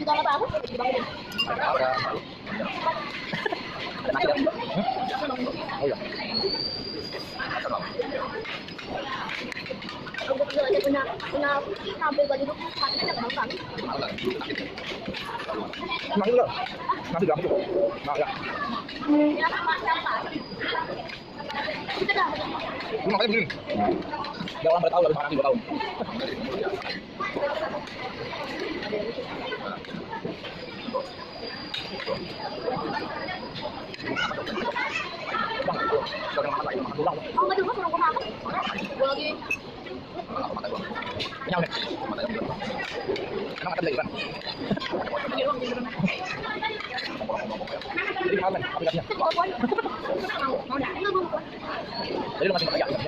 kebutuhan apa dibangunin. Ada. Nasi ya? Oh iya. Aku juga aja punya kabel baju itu pakai ada bang. Nasi dulu. Nasi berapa tuh? Nah, ya. Ya sama siapa? Kita dah. Lu makanya begini. Dia orang pada tahu, tapi sama nanti gua tahu. Bang, sudah makan lagi, makan tulang. Oh nggak dulu kurang makan. Gua lagi. Kenyang nih. Emang makan lagi kan? Jadi makan aplikasinya. Mau dah. Itu belum. Jadi lu masih pakai ya?